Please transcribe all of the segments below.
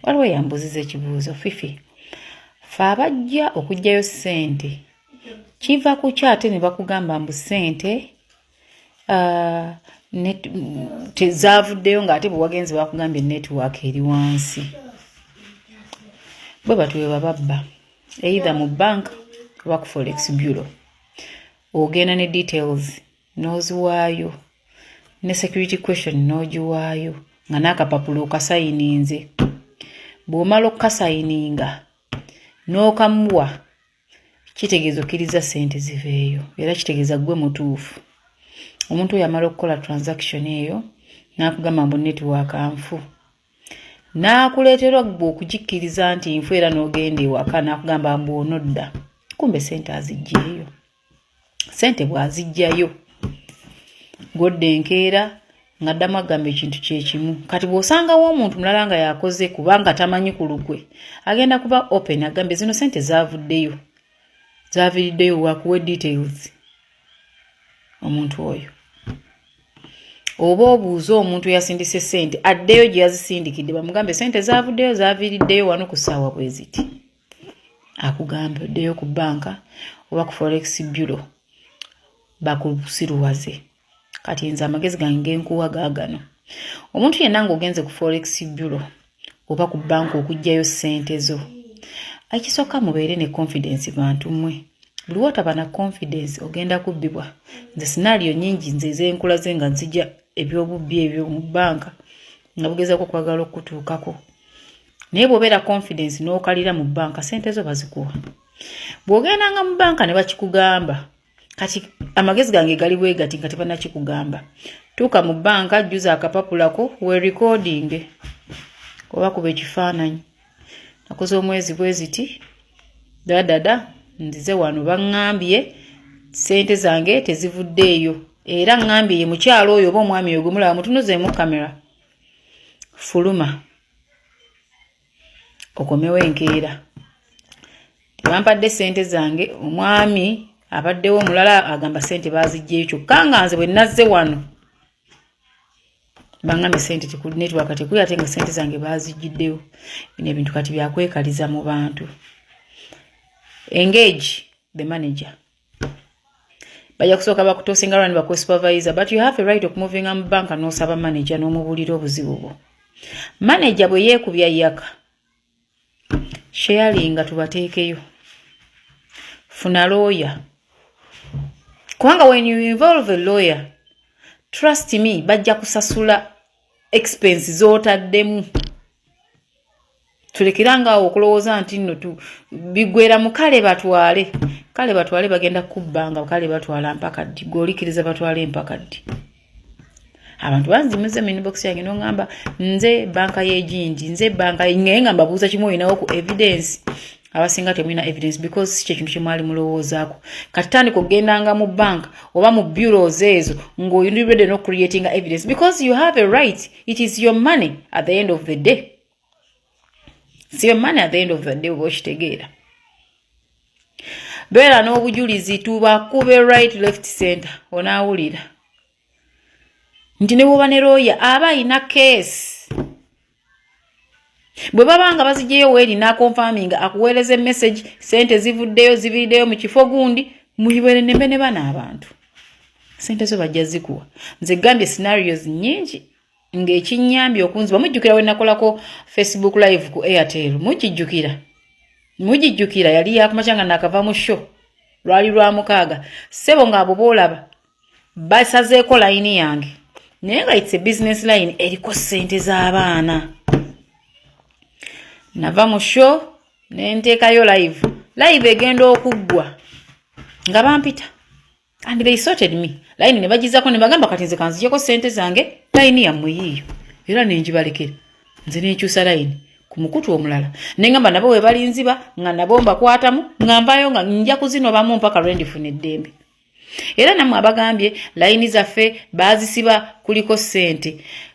waliwo yambuziza ekibuuzo Fifi fa abajja okugyayo ssente kiva ku kyate ne bakugamba mbu ssente tezavuddeyo ng'ate bwe wagenze bakugambye network eri wansi bwe batuwe bababba either mu bank oba ku forex bureau ogenda ne details n'oziwaayo ne security question n'ogiwaayo nga n'akapapula okasayininze bw'omala okukasayininga n'okamuwa kitegeeza okkiriza ssente ziveeyo era kitegeeza gwe mutuufu omuntu oyo amala okukola transaction eyo n'akugamba mbu network nfu n'akuleetera gwe okugikkiriza nti nfu era n'ogenda ewaka n'akugamba mbu onodda kumbe ssente azigyeyo ssente bw'azigyayo godde enkeera ng'addamu agamba ekintu kyekimu kati bw'osangawo omuntu mulala nga yakoze kubanga tamanyi ku lukwe agenda kuba open agambe zino ssente zaavuddeyo zaaviriddeyo wakuwe details omuntu oyo oba obuuza omuntu yasindise ssente addeyo gye yazisindikidde bamugambe ssente zaavuddeyo zaaviriddeyo wano ku ssaawa bwe ziti akugamba oddeyo ku banka oba ku forex bureau bakusiruwaze kati nze amagezi gange nkuwa gaagano omuntu yenna ng'ogenze ku forex bureau oba ku banka okugyayo ssente zo ekisooka mubeere ne confidence bantu mmwe buli wotaba na confidence ogenda kubbibwa nze scenario nyingi nze ezenkulaze nga nzija ebyobubbi ebyo mu banka nga bugezaako kwagala okutuukako naye bw'obeera confidence n'okalira mu banka ssente zo bazikuwa bw'ogendanga mu banka ne bakikugamba kati amagezi gange gali bwe gati nga tebannakikugamba tuuka mu banka jjuza akapapulako we recording oba kuba ekifaananyi nakoze omwezi bwe ziti dadada nzize wano baŋŋambye ssente zange tezivuddeeyo era ŋŋambye ye mukyalo oyo oba omwami oyo gwe mulaba mutunuzeemu kamera fuluma okomewo enkeera tebampadde ssente zange omwami abaddewo omulala agamba ssente baazigyeyo kyokka nga nze bwe nazze wano baŋŋambye ssente network tekuli ate nga ssente zange baazigiddeyo bino ebintu kati byakwekaliza mu bantu engage the manager bajja kusooka bakutosinga lwani bakwe supervisor but you have a right of moving mu banka n'osaba manager n'omubuulira obuzibu bwo manager bwe yeekubya yaka sharing tubateekeyo funa lawyer kubanga when you involve a lawyer trust me bajja kusasula expense z'otaddemu tulekiranga okulowooza nti nno bigwera mu kale batwale bagenda kubbanga kale batwala mpaka ddi gwolikiriza batwale mpaka ddi abantu banzimuze mu inbox yange n'ongamba nze banka y'egindi nze banka ngaye nga mbabuuza kimu olinawo ku evidence abasinga temulina evidence because si kyekintu kye mwali mulowoozaako kati tandika okugendanga mu banka oba mu bureaus ezo ng'oyindiridde n'ocreatinga evidence because you have a right it is your money at the end of the day si your money at the end of the day oba okitegeera beera n'obujulizi tubakube right left center onaawulira nti ne bwoba ne lawyer aba alina case bwe babanga bazigyeyo weeri n'akonfaminga akuweereza message ssente zivuddeyo ziviriddeyo mu kifo gundi muyiwere nembe ne bana abantu ssente zo bajja zikuwa nze gambye scenarios nyingi ng'ekinnyambye okunziba mujjukira we nakolako Facebook live ku Airtel mugijjukira yali yakumakyanga nakava mu show lwali lwa mukaaga ssebo ng'abo boolaba basazeeko layini yange naye nga it's a business line eriko ssente z'abaana nava mu show nenteekayo live egenda okuggwa nga bampita and they sorted me line ne bagizako ne bagamba kati nze kanzijeko ssente zange line yammwe yiiyo era nenjibalekera nze nenkyusa line ku mukutu omulala nengamba nabo we balinziba nga nabo mbakwatamu nga nvayo nga nja kuzinobamu mpaka lwe ndifuna eddembe era namwe abagambye line zaffe baazisiba kuliko ssente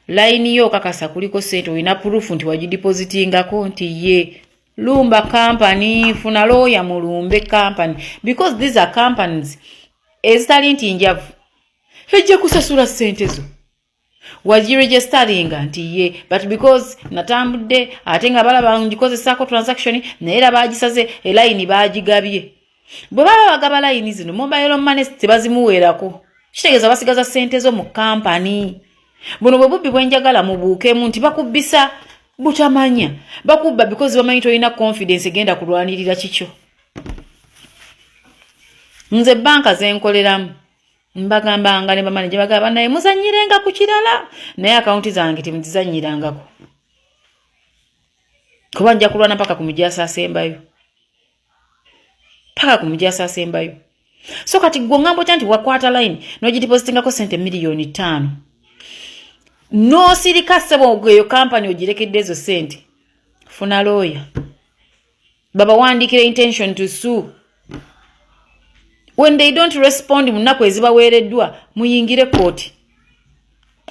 line yo kakasa kuliko ssente olina proof nti wagidepositingako nti ye lumba company funa lawyer mu lumbe company because these are companies ezitali nti njavu ejja kusasula ssente zo wagiregisteringa nti ye but because natambudde ate nga balaba ngikozesako transaction naye era bagisaze line bagigabye bwe baba bagaba line zino mobile money tebazimuweerako kitegeeza basigaza ssente zo mu kampani buno bwe bubbi bwenjagala mubuukemu nti bakubbisa butamanya bakubba because bamanyi tolina confidence egenda kulwanirira kikyo nze banka zenkoleramu mbagambanga ne bamanje bagamba naye muzanyirenga ku kirala naye akaunti zange temuzizanyirangako kuba nja kulwana paka ku mujasa asembayo so kati gwe ngambo nti wakwata line nogidepositingako sente miliyoni 5 no sirika sebo gweyo company ogirekedde ezo sente funa lawyer baba wandikire intention to sue when they don't respond munaku ezibaweereddwa muyingire kooti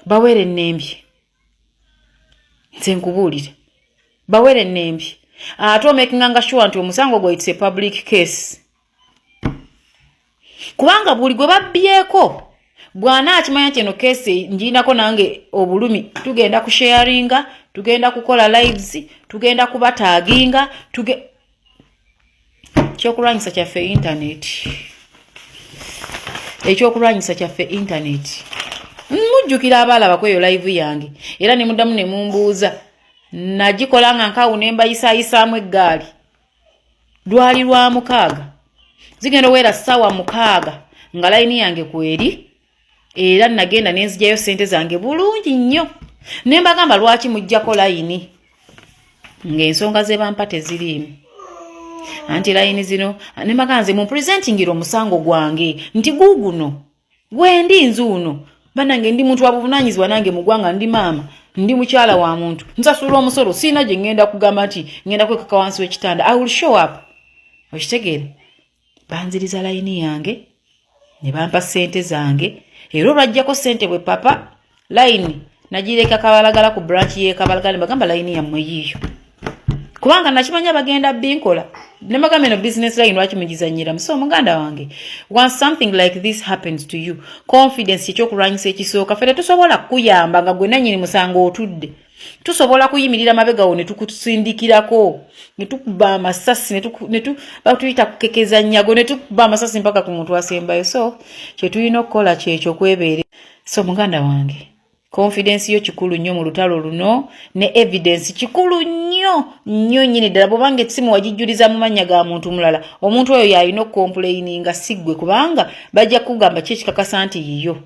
bawere nembye nze nkubuulire bawere nembye ate making sure nti omusango gwo it's a public case kubanga buli gwe babbyeko bwana akimanya kino case njinako nange obulumi tugenda ku sharinga tugenda kukola lives tugenda kubataginga kyokulwanyisa kyaffe internet ekyokulwanyisa kyaffe internet mujjukira abalaba kweyo live yange era ne mudamu ne mumbuuza nagikola nga nkawo ne mbayisayisaamu eggaali lwali lwa 6 zigenda wera sawa 6 nga line yange kweri era nagenda nenzijjayo sente zange bulungi nnyo ne mbagamba lwaki mujjako line ng'ensonga ze bampa teziriimu anti line zino ne maganze mu presentingira omusango gwange nti guguno gwendi nzuuno banange ndi muntu wabuvunanyizibwa nange mu ggwanga ndi maama ndi mukyala wa muntu nsasula omusolo sina gye ngenda kugamba nti ngenda kwekaka wansi w'ekitanda I will show up okitegeera banziriza line yange ne bampa sente zange era olwajjako sente bwe papa line nagireka kabalagala ku branch ye kabalagala bagamba line yammwe yiyo kubanga nakimanya bagenda binkola ne bagamba no business line lwaki mugizanyira so muganda wange once something like this happens to you confidence ekyokulwanyisa ekisooka fere tusobola kuyamba nga gwe nanyini musango otudde tusobola kuyimirira mabega wo ne tukusindikirako ne tukuba amasasi ne batuyita kukekeza nyago ne tukuba amasasi mpaka ku muntu asembayo so kye tulina okukola kyekyo kwebeere so muganda wange confidence yo kikulu nnyo mu lutalo luno ne evidence kikulu nnyo nyine ddala bw'obanga etsimu wagijjuliza mu mannya ga muntu mulala omuntu oyo yalina okukomplaininga siggwe kubanga bajja kugamba kyekikakasa nti yiyo